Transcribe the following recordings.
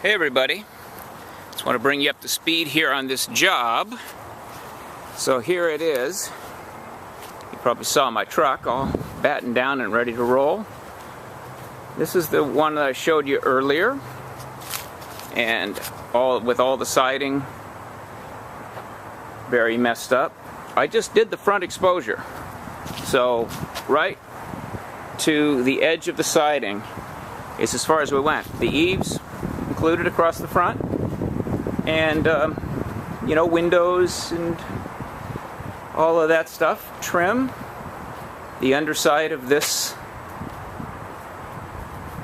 Hey everybody, just want to bring you up to speed here on this job. So here it is. You probably saw my truck all battened down and ready to roll. This is the one that I showed you earlier, and with all the siding very messed up. I just did the front exposure, so right to the edge of the siding is as far as we went. The eaves included across the front, and you know, windows and all of that stuff. Trim the underside of this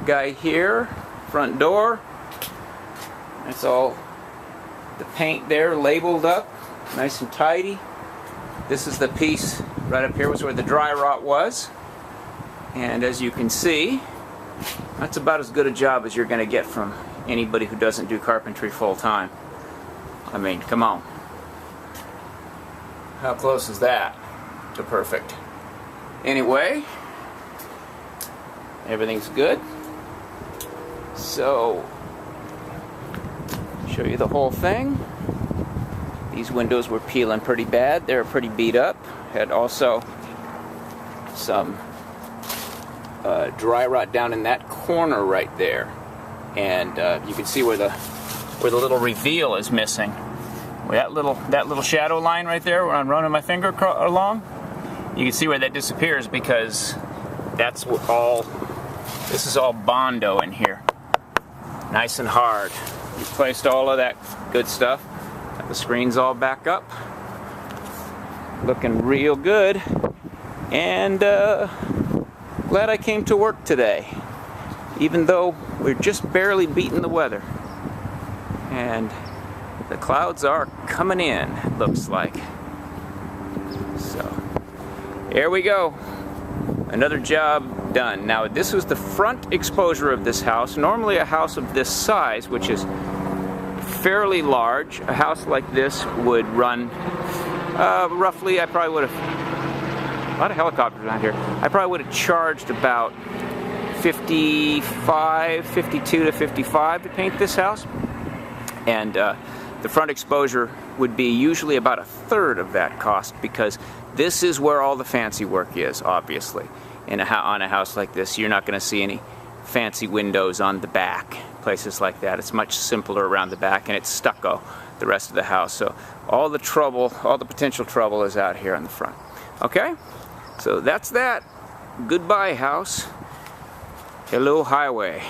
guy here, front door. That's all the paint there labeled up, nice and tidy. This is the piece right up here was where the dry rot was, and as you can see, that's about as good a job as you're going to get from anybody who doesn't do carpentry full-time. I mean, come on. How close is that to perfect? Anyway, everything's good. So, show you the whole thing. These windows were peeling pretty bad. They were pretty beat up. Had also some dry rot down in that corner right there, and you can see where the little reveal is missing. Where that little shadow line right there, where I'm running my finger along, you can see where that disappears because that's what this is all Bondo in here, nice and hard. Replaced all of that good stuff. Got the screens all back up, looking real good, and glad I came to work today, even though we're just barely beating the weather. And the clouds are coming in, it looks like. So, here we go. Another job done. Now, this was the front exposure of this house. Normally a house of this size, which is fairly large, a house like this would run roughly, I probably would have, a lot of helicopters around here, I probably would have charged about 52 to 55 to paint this house. And the front exposure would be usually about a third of that cost, because this is where all the fancy work is, obviously. On a house like this, you're not going to see any fancy windows on the back, places like that. It's much simpler around the back, and it's stucco, the rest of the house. So all the trouble, all the potential trouble is out here on the front. Okay? So that's that. Goodbye, house. Hello, highway.